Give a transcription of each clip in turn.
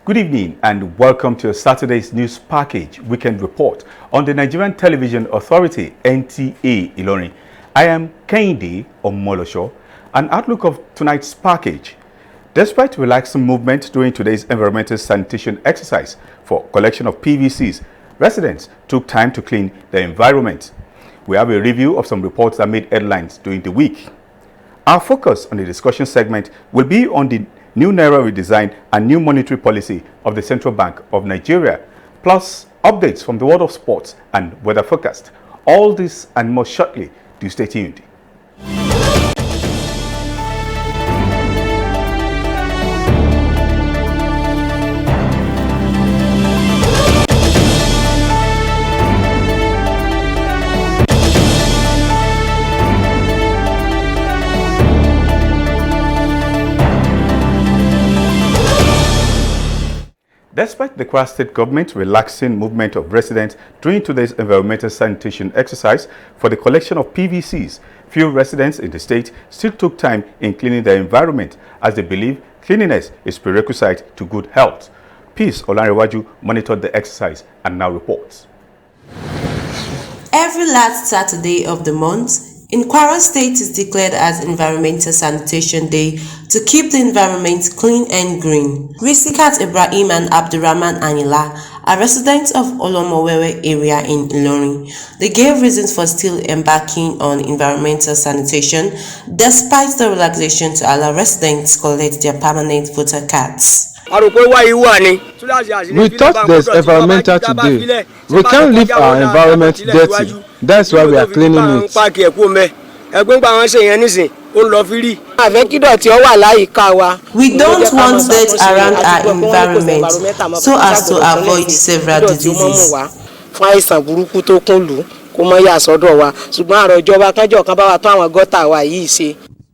Good evening and welcome to Saturday's news package weekend report on the Nigerian Television Authority NTA ILORIN. I am Kehinde Omolosho. An outlook of tonight's package. Despite relaxing movement during today's environmental sanitation exercise for collection of PVCs, residents took time to clean the environment. We have a review of some reports that made headlines during the week. Our focus on the discussion segment will be on the new Naira redesign and new monetary policy of the Central Bank of Nigeria, plus updates from the world of sports and weather forecast. All this and more shortly. Do stay tuned. Despite the Kwara State government relaxing movement of residents during today's environmental sanitation exercise for the collection of PVCs, few residents in the state still took time in cleaning their environment as they believe cleanliness is prerequisite to good health. Peace Olanrewaju monitored the exercise and now reports. Every last Saturday of the month, in Kwara State is declared as Environmental Sanitation Day to keep the environment clean and green. Risikat Ibrahim and Abdurrahman Anila are residents of Olomowewe area in Ilorin. They gave reasons for still embarking on environmental sanitation despite the relaxation to allow residents collect their permanent voter cards. We thought there's environmental today. We can't leave our environment dirty. That's why we are cleaning it. We don't want dirt around our environment so as to avoid several diseases.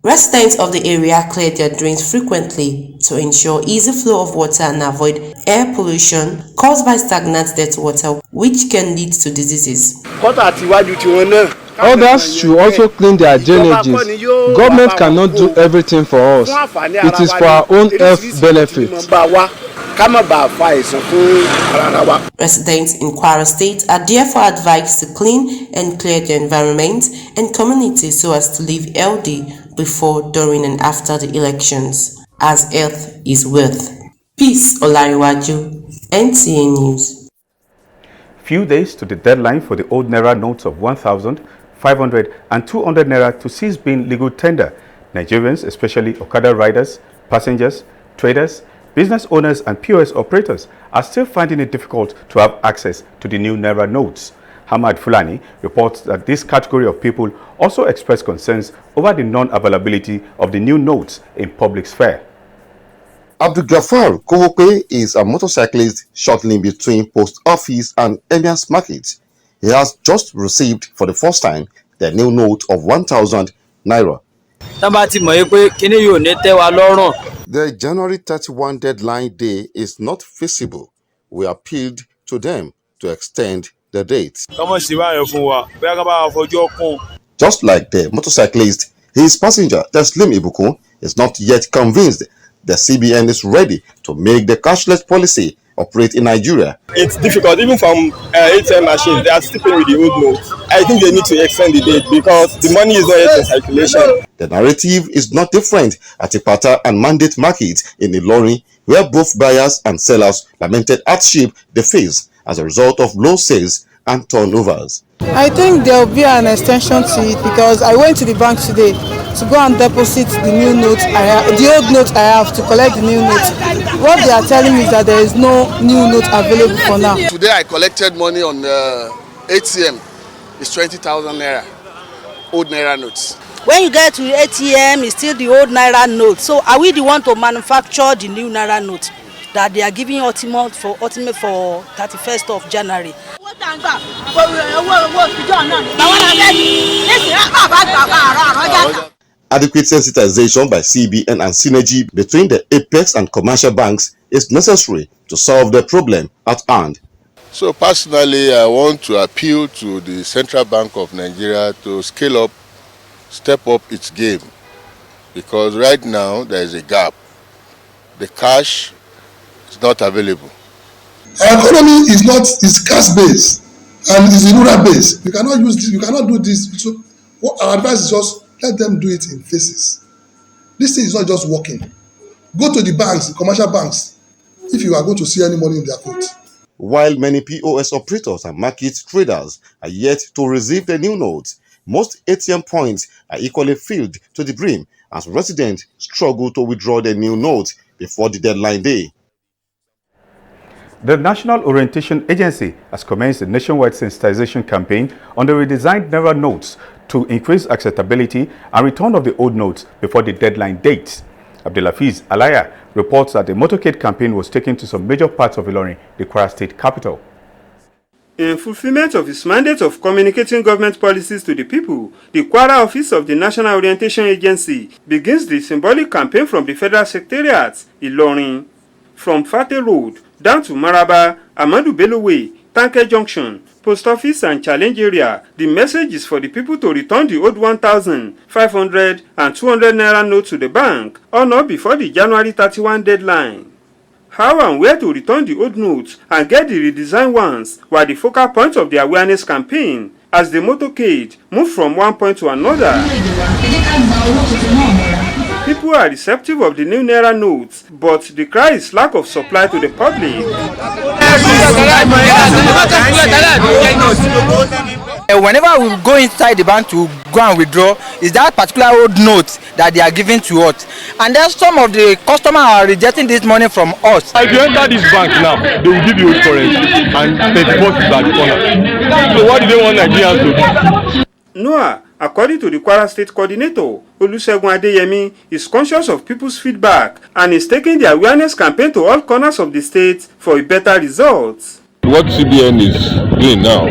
Residents of the area clear their drains frequently to ensure easy flow of water and avoid air pollution caused by stagnant dirty water, which can lead to diseases. Others should also clean their drainages. Government cannot do everything for us. It is for our own health benefit. Residents in Kwara State are therefore advised to clean and clear the environment and community so as to live healthy before, during and after the elections, as health is wealth. Peace Olanrewaju, NTA News. Few days to the deadline for the old Naira notes of 1,000, 500 and 200 Naira to cease being legal tender. Nigerians, especially Okada riders, passengers, traders, business owners and POS operators are still finding it difficult to have access to the new Naira notes. Hamad Fulani reports that this category of people also expressed concerns over the non-availability of the new notes in public sphere. Abdul Ghaffar Kowope is a motorcyclist shuttling between Post Office and Emias Market. He has just received for the first time the new note of 1,000 Naira. The January 31 deadline day is not feasible. We appealed to them to extend the date. Just like the motorcyclist, his passenger Teslim Ibuku is not yet convinced the CBN is ready to make the cashless policy operate in Nigeria. It's difficult, even from ATM machines, they are sticking with the old notes. I think they need to extend the date because the money is not yet in circulation. The narrative is not different at Ipata and Mandate Market in Ilorin, where both buyers and sellers lamented hardship they face as a result of low sales and turnovers. I think there will be an extension to it because I went to the bank today to go and deposit the new note the old note I have to collect the new note. What they are telling me is that there is no new note available for now. Today I collected money on the ATM. It's 20,000 Naira, old Naira notes. When you get to the ATM, it's still the old Naira note. So are we the one to manufacture the new Naira note that they are giving ultimate for 31st of January? Adequate sensitization by CBN and synergy between the apex and commercial banks is necessary to solve the problem at hand. So personally, I want to appeal to the Central Bank of Nigeria to step up its game, because right now there is a gap. The cash it's not available. Our economy is cash based and is rural based. You cannot use this, you cannot do this. So what our advice is just let them do it in phases. This thing is not just working. Go to the banks, the commercial banks, if you are going to see any money in their account. While many POS operators and market traders are yet to receive the new notes, most ATM points are equally filled to the brim as residents struggle to withdraw the new notes before the deadline day. The National Orientation Agency has commenced a nationwide sensitization campaign on the redesigned Naira notes to increase acceptability and return of the old notes before the deadline date. Abdulafiz Alaya reports that the motorcade campaign was taken to some major parts of Ilorin, the Kwara State capital. In fulfillment of its mandate of communicating government policies to the people, the Kwara office of the National Orientation Agency begins the symbolic campaign from the Federal Secretariat, Ilorin, from Fate Road down to Maraba, Amadou Bello Way, Tanke Junction, Post Office and Challenge area. The message is for the people to return the old 1,000, 500 and 200 Naira notes to the bank or not before the January 31 deadline. How and where to return the old notes and get the redesigned ones were the focal point of the awareness campaign as the motorcade moved from one point to another. People are receptive of the new Naira notes, but the cry is lack of supply to the public. Whenever we go inside the bank to go and withdraw, is that particular old note that they are giving to us. And then some of the customers are rejecting this money from us. If you enter this bank now, they will give you old currency and 34 is at the corner. So what do they want Nigerians to do? Noah, according to the Kwara State coordinator, Olusegun Adeyemi, is conscious of people's feedback and is taking the awareness campaign to all corners of the state for a better result. What CBN is doing now,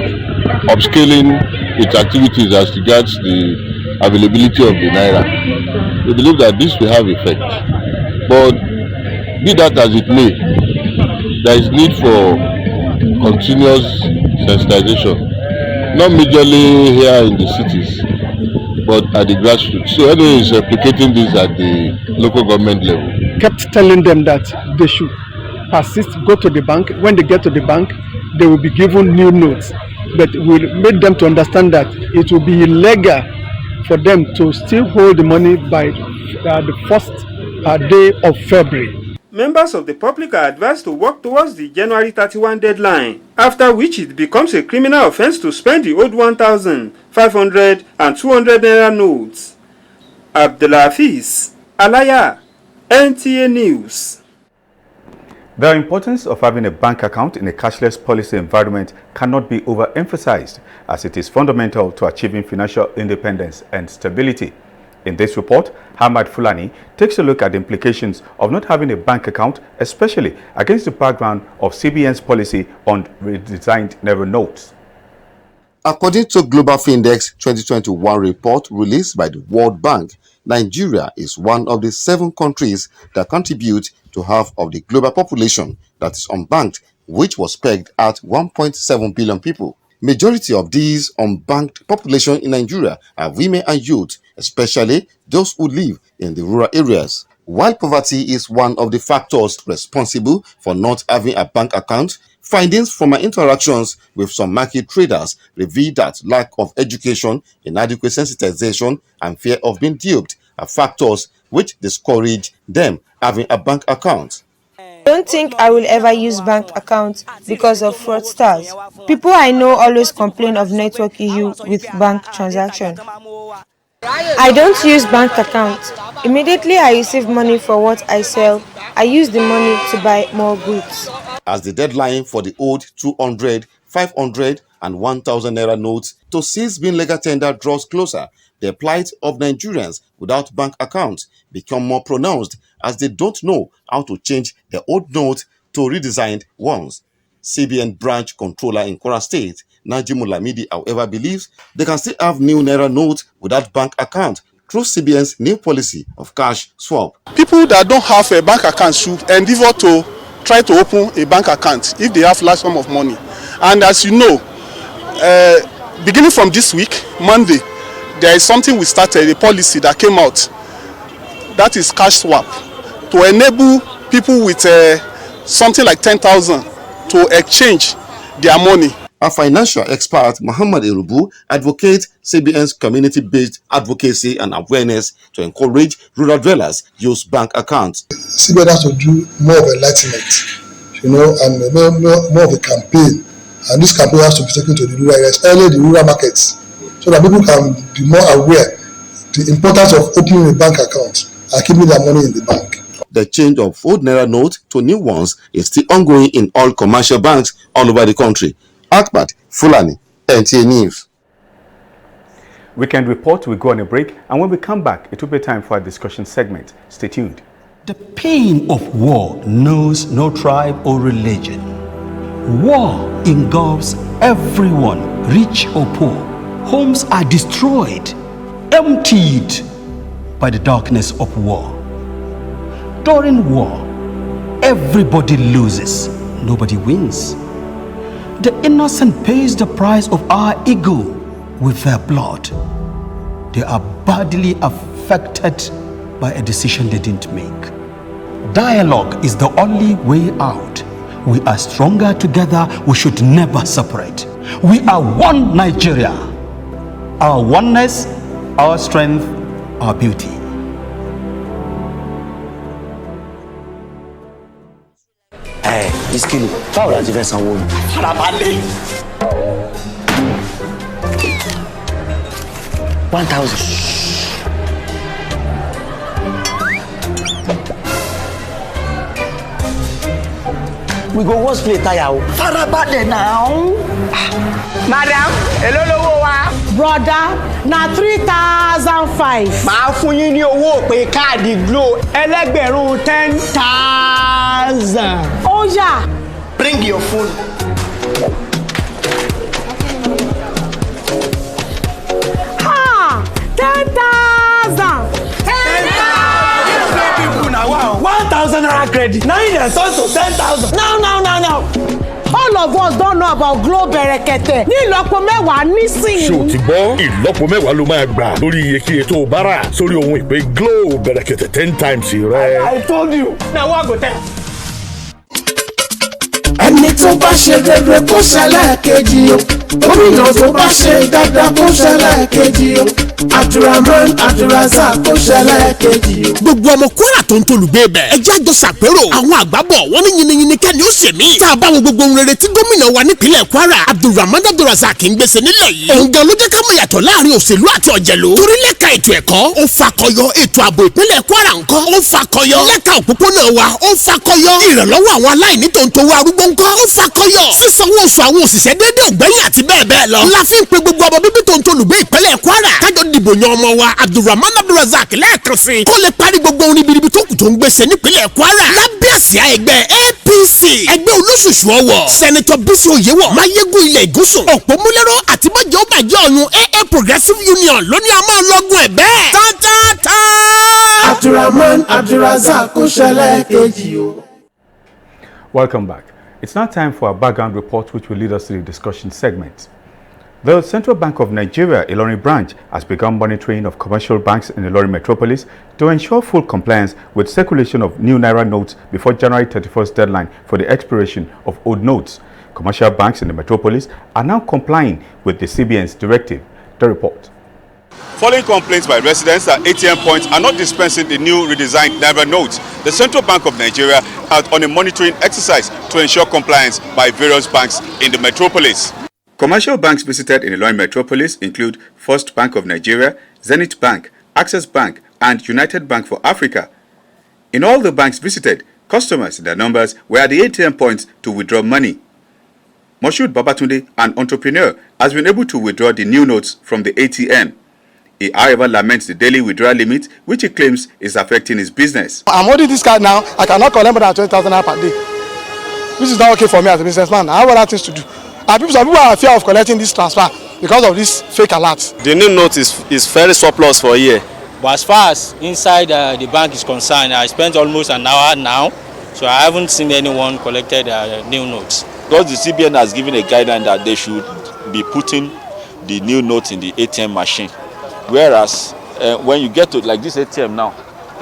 upscaling its activities as regards the availability of the Naira, we believe that this will have effect. But be that as it may, there is need for continuous sensitization. Not majorly here in the cities, but at the grassroots. So anyway, is replicating this at the local government level. Kept telling them that they should persist, go to the bank. When they get to the bank, they will be given new notes. But we made them to understand that it will be illegal for them to still hold the money by the first day of February. Members of the public are advised to work towards the January 31 deadline, after which it becomes a criminal offense to spend the old 1,000, 500 and 200 Naira notes. Abdulafiz Alaya, NTA News. The importance of having a bank account in a cashless policy environment cannot be overemphasized, as it is fundamental to achieving financial independence and stability. In this report, Hamad Fulani takes a look at the implications of not having a bank account, especially against the background of CBN's policy on redesigned Naira notes. According to Global Findex 2021 report released by the World Bank, Nigeria is one of the 7 countries that contribute to half of the global population that is unbanked, which was pegged at 1.7 billion people. Majority of these unbanked population in Nigeria are women and youth, especially those who live in the rural areas. While poverty is one of the factors responsible for not having a bank account, findings from my interactions with some market traders reveal that lack of education, inadequate sensitization, and fear of being duped are factors which discourage them having a bank account. I don't think I will ever use bank account because of fraudsters. People I know always complain of network issue with bank transaction. I don't use bank account. Immediately I receive money for what I sell, I use the money to buy more goods. As the deadline for the old 200, 500 and 1,000 Naira notes to cease being legal tender draws closer, the plight of Nigerians without bank accounts become more pronounced as they don't know how to change their old notes to redesigned ones. CBN branch controller in Kwara State, Najimu Lamidi, however, believes they can still have new Naira notes without bank account through CBN's new policy of cash swap. People that don't have a bank account should endeavor to try to open a bank account if they have large sum of money. And as you know, beginning from this week, Monday, there is something we started, a policy that came out, that is cash swap, to enable people with something like 10,000 to exchange their money. A financial expert, Muhammad Erubu, advocates CBN's community-based advocacy and awareness to encourage rural dwellers use bank accounts. CBN has to do more of enlightenment, and more of a campaign. And this campaign has to be taken to the rural areas, especially the rural markets, so that people can be more aware the importance of opening a bank account and keeping their money in the bank. The change of old Naira notes to new ones is still ongoing in all commercial banks all over the country. Akbat Fulani, NTA News. Weekend Report will go on a break, and when we come back, it will be time for our discussion segment. Stay tuned. The pain of war knows no tribe or religion. War engulfs everyone, rich or poor. Homes are destroyed, emptied by the darkness of war. During war, everybody loses, nobody wins. The innocent pays the price of our ego with their blood. They are badly affected by a decision they didn't make. Dialogue is the only way out. We are stronger together. We should never separate. We are one Nigeria. Our oneness, our strength, our beauty. Hey, this kilo, how are you going to 1,000. We go wash plate tire. Farabalẹ̀ now. Madam, hello lówó wa. Brother, na 3,005. Màá fún yín ní owó pé káàdì Glo ẹlẹ́gbẹ̀rún 10,000. Ó yá. Bring your phone. Ha! 10,000. 1,000 naira credit. Now you turn to 10,000. No. All of us don't know about Glo Berekete. Ní ìlọ́po mẹ́wàá nísìnyí. Ṣé o ti gbọ́? Ìlọ́po mẹ́wàá ló máa gbà lórí iyekíye tó o bá rà sórí ohun ìpè Glo Berekete 10 times rẹ. I told you. Now what go tell? Ẹni tó bá ṣe rere kó ṣẹlẹ̀ kejì o. Gómìnà tó bá ṣe dáadáa kó ṣẹlẹ̀ kejì o. Abdulrahman Abdulrazak kó ṣẹlẹ̀ kejì o. Gbogbo ọmọ Kwara tó ń tolùgbé bẹ̀. Ẹ jẹ́ àjọ ṣàpérò. Àwọn àgbàbọ̀ wọ́n ní yìnyín kẹ́ni ó ṣe mí. Tá a bá wo gbogbo ohun rere tí gómìnà wa nípìnlẹ̀ Kwara Abdulrahman Abdulrazak ń gbèsè nílẹ̀ yìí. Òun gan ló jẹ́ ká mọ̀ yàtọ̀ láàrin òṣèlú àti ọ̀jẹ̀lú. Torí lẹ́ka ètò ẹ̀kọ́ ó fakọyọ, ètò ààbò ìpínlẹ̀ Kwara ńkọ́ ó fakọyọ. Lẹ́ka òpópónà wa ó fakọyọ. Ìrànlọ́wọ́ àwọn aláìní tó ń towó arúgbó ńkọ́ ó fakọyọ. Sísanwó oṣù àwọn òṣìṣẹ́ déédéé ògbẹ́yìn àti bẹ́ẹ̀ bẹ́ẹ̀ lọ. La fi ń pe gbogbo ọmọ bíbí tó ń tolùgbé ìpínlẹ̀ Kwara kájọ dìbò yan ọmọ wa Abdulrahman Abdulrazak lẹ́ẹ̀kan sí kó lè parí gbogbo ohun ribiribi tó kù tó ń gbèsè nípínlẹ̀ Kwara lábẹ́ àsíá ẹgbẹ́ APC ẹgbẹ́ olóṣùṣù ọwọ́ Sẹ́nitọ̀ Bísí Oyèwọ̀ Máyégún ilẹ̀ Ìgúsùn Òpómúléró àti bọ́jẹ́ ó bàjẹ́ ọ̀yun AA Progressive Union lóní àmọ́ ọlọ́gun ẹ̀ bẹ́ẹ̀. Tátátá. Abdulrahman Abdulrazak kó ṣẹlẹ̀ kejì o. Welcome back. It's now time for our background report, which will lead us to the discussion segment. The Central Bank of Nigeria, Ilorin branch, has begun monitoring of commercial banks in Ilorin metropolis to ensure full compliance with circulation of new Naira notes before January 31st deadline for the expiration of old notes. Commercial banks in the metropolis are now complying with the CBN's directive. The report. Following complaints by residents that ATM points are not dispensing the new redesigned Naira notes, the Central Bank of Nigeria is on a monitoring exercise to ensure compliance by various banks in the metropolis. Commercial banks visited in Ilorin metropolis include First Bank of Nigeria, Zenith Bank, Access Bank, and United Bank for Africa. In all the banks visited, customers in their numbers were at the ATM points to withdraw money. Moshood Babatunde, an entrepreneur, has been able to withdraw the new notes from the ATM. He, however, laments the daily withdrawal limit, which he claims is affecting his business. I'm holding this card now. I cannot collect more than 20,000 naira per day. This is not okay for me as a businessman. I have other things to do. Some people are afraid of collecting this transfer because of this fake alerts. The new note is very surplus for a year. But as far as inside the bank is concerned, I spent almost an hour now, so I haven't seen anyone collected new notes. Because the CBN has given a guideline that they should be putting the new notes in the ATM machine. Whereas when you get to like this ATM now,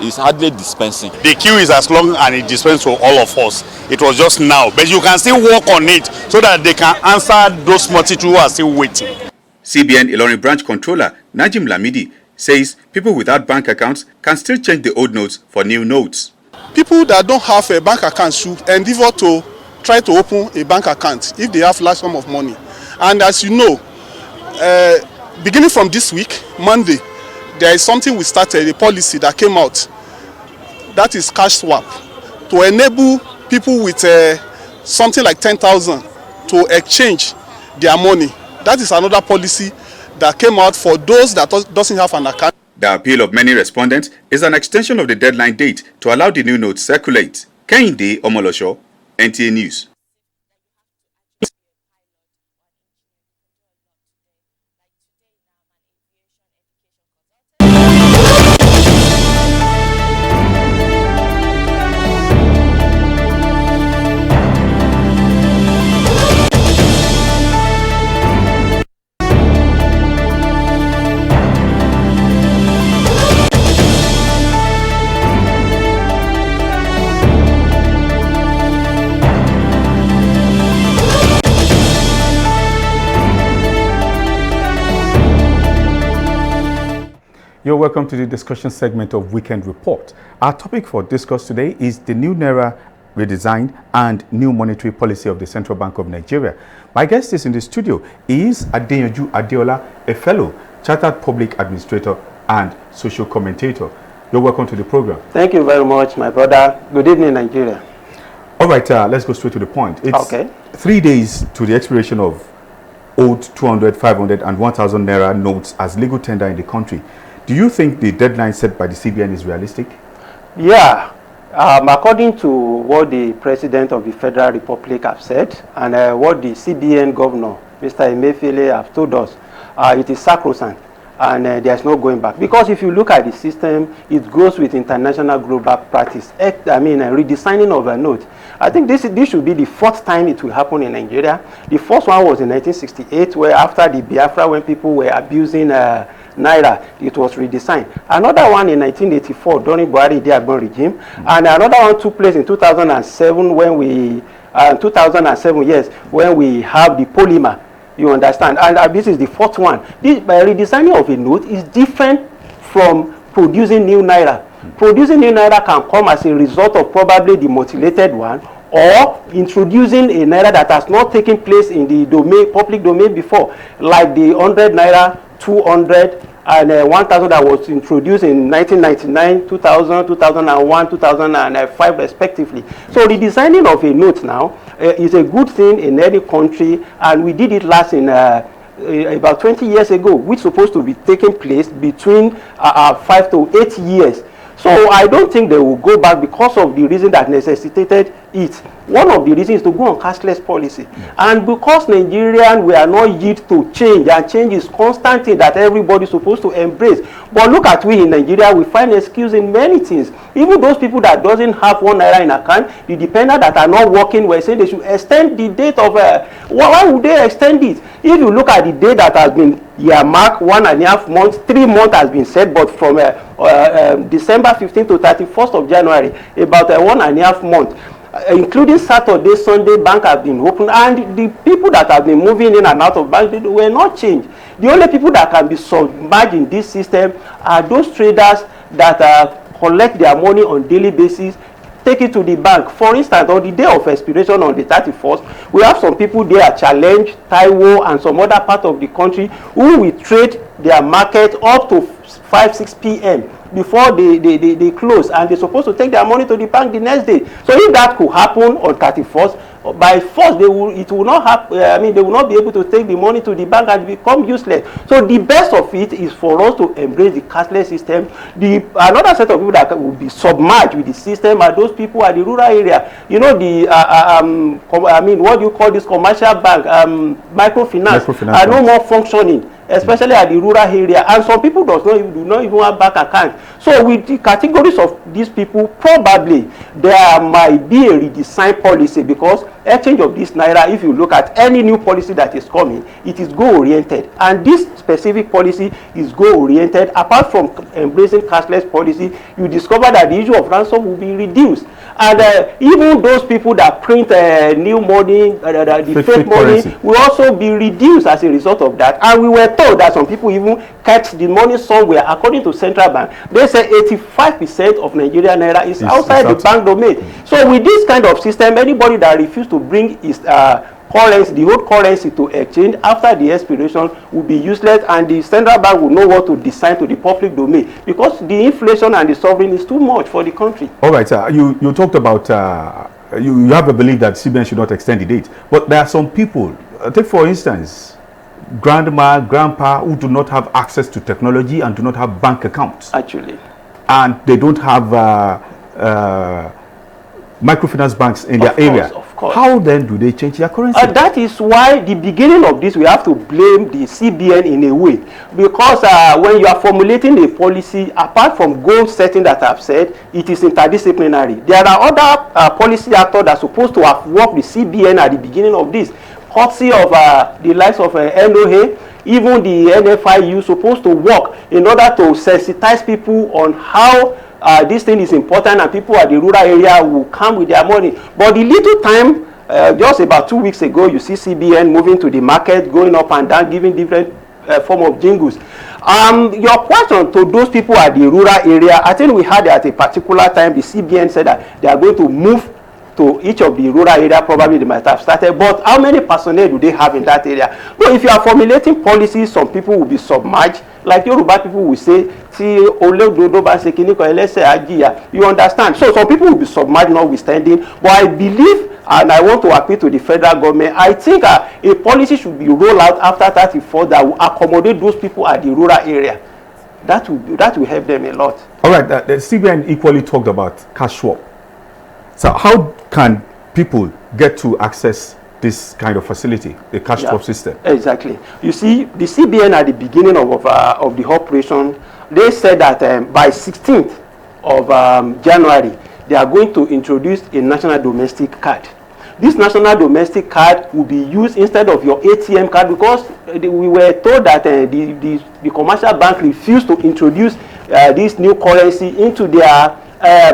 is hardly dispensing. The queue is as long and it dispenses to all of us. It was just now, but you can still work on it so that they can answer those multitude who are still waiting. CBN Ilorin branch controller Najim Lamidi says people without bank accounts can still change the old notes for new notes. People that don't have a bank account should endeavor to try to open a bank account if they have large sum of money. And as you know, beginning from this week, Monday, there is something we started, a policy that came out, that is cash swap, to enable people with something like 10,000 to exchange their money. That is another policy that came out for those that doesn't have an account. The appeal of many respondents is an extension of the deadline date to allow the new notes circulate. Kehinde Omolosho, NTA News. You're welcome to the discussion segment of Weekend Report. Our topic for discuss today is the new Naira redesign and new monetary policy of the Central Bank of Nigeria. My guest is in the studio. He is Adeyanju Adeola, a fellow chartered public administrator and social commentator. You're welcome to the program. Thank you very much, my brother. Good evening, Nigeria. All right, let's go straight to the point. It's 3 days to the expiration of old 200, 500 and 1,000 Naira notes as legal tender in the country. Do you think the deadline set by the CBN is realistic? Yeah. According to what the President of the Federal Republic have said and what the CBN Governor, Mr. Emefiele, have told us, it is sacrosanct and there's no going back. Because if you look at the system, it goes with international global practice. Redesigning of a note. I think this should be the fourth time it will happen in Nigeria. The first one was in 1968, where after the Biafra, when people were abusing Naira, it was redesigned. Another one in 1984 during Buhari Diagbon regime, and another one took place in 2007 when we, when we have the polymer. You understand? And this is the fourth one. This by redesigning of a note is different from producing new Naira. Producing new Naira can come as a result of probably the mutilated one, or introducing a Naira that has not taken place in the domain, public domain before, like the 100 Naira, 200 and 1,000 that was introduced in 1999, 2000, 2001, 2005 respectively. So the designing of a note now is a good thing in any country, and we did it last in about 20 years ago, which is supposed to be taking place between 5 to 8 years. So I don't think they will go back because of the reason that necessitated it. One of the reasons is to go on cashless policy. And because Nigerians we are not used to change, and change is constant thing that everybody is supposed to embrace. But look at we in Nigeria, we find excuse in many things. Even those people that doesn't have 1 Naira in account, the dependents that are not working, we're saying they should extend the date of, why would they extend it? If you look at the date that has been earmarked, 1.5 months, 3 months has been set, but from December 15th to 31st of January, about 1.5 months. Including Saturday, Sunday, bank have been open, and the people that have been moving in and out of bank, they were not changed. The only people that can be submerged in this system are those traders that collect their money on daily basis, take it to the bank. For instance, on the day of expiration on the 31st, we have some people there at Challenge, Taiwo, and some other part of the country who will trade their market up to 5-6 p.m. before they close, and they're supposed to take their money to the bank the next day. So if that could happen on 31st, by force they will not happen. They will not be able to take the money to the bank and become useless. So the best of it is for us to embrace the cashless system. Another set of people that will be submerged with the system are those people at the rural area. You know, what do you call this commercial bank, microfinance are no more functioning. especially at the rural area, and some people do not even have bank account. So with the categories of these people, probably there might be a redesigned policy, because exchange of this naira, if you look at any new policy that is coming, it is goal-oriented, and this specific policy is goal-oriented. Apart from embracing cashless policy, you discover that the issue of ransom will be reduced, and even those people that print new money, the fake money, will also be reduced as a result of that. And we were told that some people even kept the money somewhere. According to central bank, they say 85% of Nigerian naira is outside the bank domain. So with this kind of system, anybody that refuses to bring his currency, the old currency, to exchange after the expiration will be useless, and the central bank will know what to design to the public domain, because the inflation and the sovereign is too much for the country. All right, you talked about you have a belief that CBN should not extend the date, but there are some people, take for instance grandma, grandpa, who do not have access to technology and do not have bank accounts, actually, and they don't have microfinance banks in their area. Of course. How then do they change their currency? That is why the beginning of this, we have to blame the CBN in a way, because when you are formulating a policy, apart from goal setting that I've said, it is interdisciplinary. There are other policy actors that are supposed to have worked with CBN at the beginning of this, courtesy of the likes of NOA, even the NFIU supposed to work in order to sensitize people on how this thing is important, and people at the rural area will come with their money. But the little time, just about 2 weeks ago, you see CBN moving to the market, going up and down, giving different form of jingles. Your question to those people at the rural area, I think we had at a particular time, the CBN said that they are going to move to each of the rural area. Probably they might have started, but how many personnel do they have in that area? No, if you are formulating policies, some people will be submerged. Like Yoruba people will say, you understand? So some people will be submerged, notwithstanding. But I believe, and I want to appeal to the federal government, I think a policy should be rolled out after 34 that will accommodate those people at the rural area. That will help them a lot. All right, the CBN equally talked about cash swap. So how can people get to access this kind of facility, the cash swap system? Exactly. You see, the CBN at the beginning of the operation, they said that by 16th of January, they are going to introduce a national domestic card. This national domestic card will be used instead of your ATM card, because we were told that the commercial bank refused to introduce this new currency into their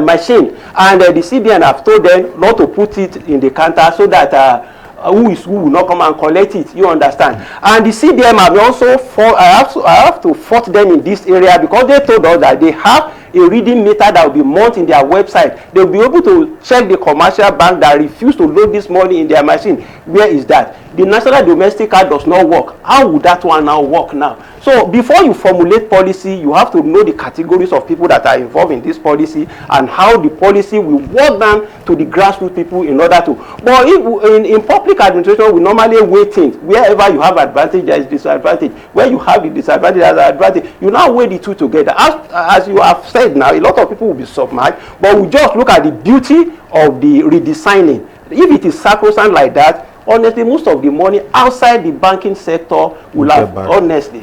machine, and the CBN have told them not to put it in the counter, so that who will not come and collect it, you understand? And the CBN have also I have to fault them in this area, because they told us that they have a reading meter that will be mounted in their website. They will be able to check the commercial bank that refuse to load this money in their machine. Where is that? The national domestic card does not work. How would that one now work now? So before you formulate policy, you have to know the categories of people that are involved in this policy, and how the policy will work down to the grassroots people in order to. But in public administration, we normally weigh things. Wherever you have advantage, there is disadvantage. Where you have the disadvantage, there is advantage. You now weigh the two together. As you have said now, a lot of people will be submerged, but we just look at the beauty of the redesigning. If it is sacrosanct like that, honestly, most of the money outside the banking sector will have, honestly.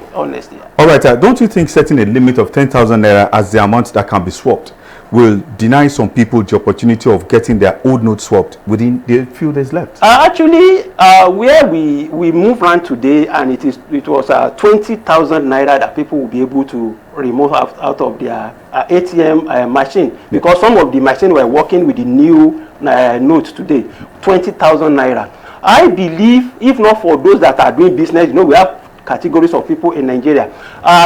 All right, don't you think setting a limit of 10,000 naira as the amount that can be swapped will deny some people the opportunity of getting their old notes swapped within the few days left? Actually, where we move around today, and it was 20,000 naira that people will be able to remove out of their ATM machine, because some of the machines were working with the new notes today, 20,000 naira. I believe, if not for those that are doing business, we have categories of people in Nigeria.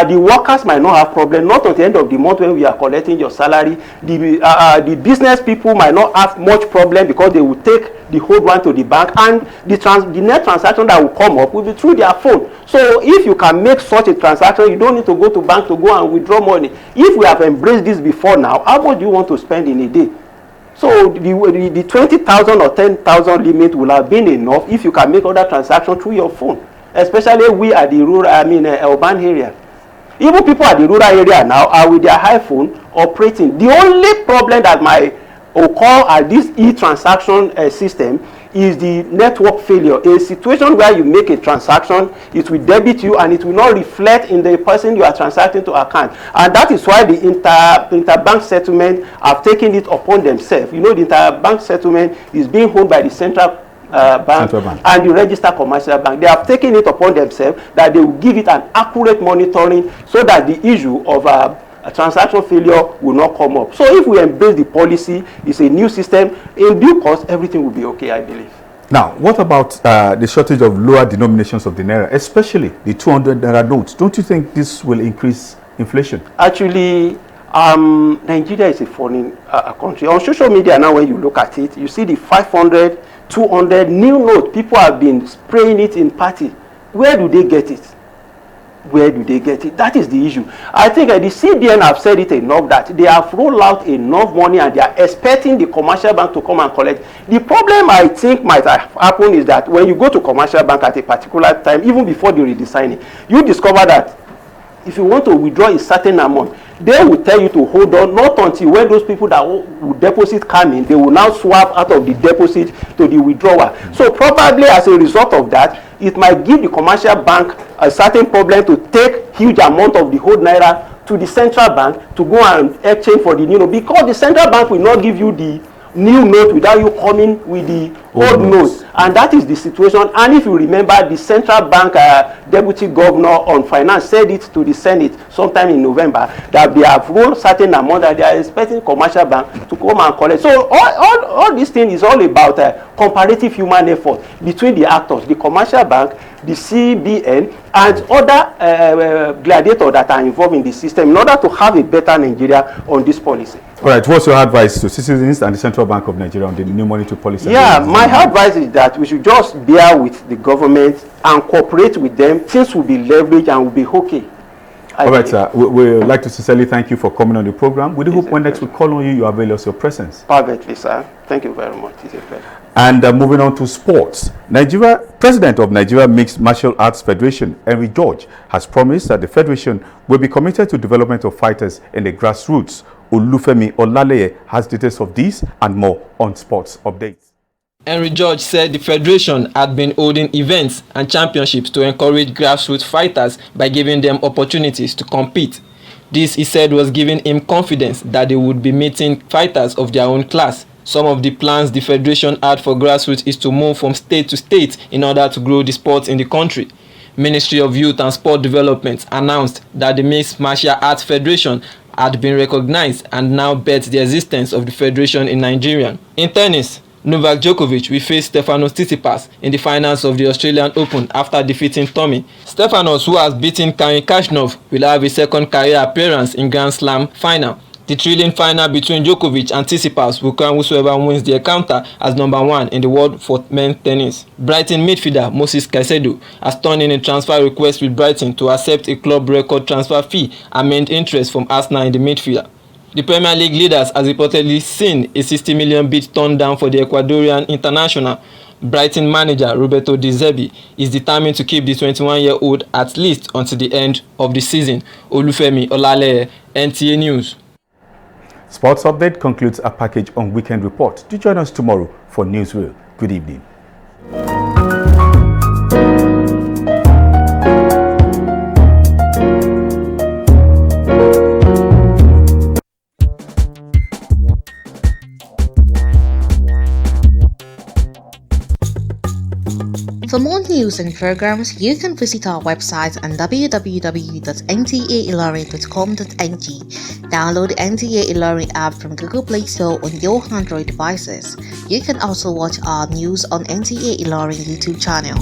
The workers might not have problem, not at the end of the month when we are collecting your salary. The business people might not have much problem, because they will take the whole one to the bank, and the net transaction that will come up will be through their phone. So if you can make such a transaction, you don't need to go to bank to go and withdraw money. If we have embraced this before now, how much do you want to spend in a day? So the 20,000 or 10,000 limit will have been enough if you can make other transactions through your phone, especially we at the rural, urban area. Even people at the rural area now are with their iPhone operating. The only problem that might occur at this e-transaction system is the network failure. A situation where you make a transaction, it will debit you and it will not reflect in the person you are transacting to account. And that is why the interbank settlement have taken it upon themselves. You know, the interbank settlement is being owned by the central bank and the registered commercial bank. They have taken it upon themselves that they will give it an accurate monitoring so that the issue of a transaction failure will not come up. So if we embrace the policy, it's a new system, in due course, everything will be okay, I believe. Now, what about the shortage of lower denominations of the naira, especially the 200 naira notes? Don't you think this will increase inflation? Actually, Nigeria is a foreign country. On social media now, when you look at it, you see the 500, 200 new note. People have been spraying it in party. Where do they get it? Where do they get it? That is the issue. I think the CBN have said it enough that they have rolled out enough money and they are expecting the commercial bank to come and collect. The problem I think might have happened is that when you go to commercial bank at a particular time, even before the redesigning, you discover that if you want to withdraw a certain amount, they will tell you to hold on, not until when those people that will deposit come in, they will now swap out of the deposit to the withdrawal. So probably as a result of that, it might give the commercial bank a certain problem to take huge amount of the whole naira to the central bank to go and exchange for the new note, because the central bank will not give you the new note without you coming with the old note. And that is the situation. And if you remember, the central bank deputy governor on finance said it to the Senate sometime in November that they have rolled certain amount that they are expecting commercial bank to come and collect. So all this thing is all about comparative human effort between the actors, the commercial bank, the CBN, and other gladiators that are involved in the system in order to have a better Nigeria on this policy. All right, what's your advice to citizens and the Central Bank of Nigeria on the new monetary policy? Yeah, my advice is that we should just bear with the government and cooperate with them. Things will be leveraged and will be okay. All right, sir. We would like to sincerely thank you for coming on the program. We do hope when next we call on you, you avail us your presence. Perfectly, sir. Thank you very much. It's a pleasure. And moving on to sports, President of Nigeria Mixed Martial Arts Federation, Henry George, has promised that the federation will be committed to development of fighters in the grassroots. Olufemi Olaleye has details of this and more on Sports Updates. Henry George said the federation had been holding events and championships to encourage grassroots fighters by giving them opportunities to compete. This, he said, was giving him confidence that they would be meeting fighters of their own class. Some of the plans the federation had for grassroots is to move from state to state in order to grow the sport in the country. Ministry of Youth and Sport Development announced that the Mixed Martial Arts Federation had been recognized and now bets the existence of the federation in Nigeria. In tennis, Novak Djokovic will face Stefanos Tsitsipas in the finals of the Australian Open after defeating Tommy. Stefanos, who has beaten Karen Khachanov, will have a second career appearance in Grand Slam final. The thrilling final between Djokovic and Tsitsipas will crown whoever wins the encounter as #1 in the world for men's tennis. Brighton midfielder Moses Caicedo has turned in a transfer request with Brighton to accept a club record transfer fee amid interest from Arsenal in the midfielder. The Premier League leaders has reportedly seen a £60 million bid turned down for the Ecuadorian international. Brighton manager Roberto De Zerbi is determined to keep the 21-year-old at least until the end of the season. Olufemi Olaleye, NTA News. Sports Update concludes our package on Weekend Report. Do join us tomorrow for Newsreel. Good evening. For more news and programs, you can visit our website on www.ntailorin.com.ng. Download the NTA ILORIN app from Google Play Store on your Android devices. You can also watch our news on NTA ILORIN YouTube channel.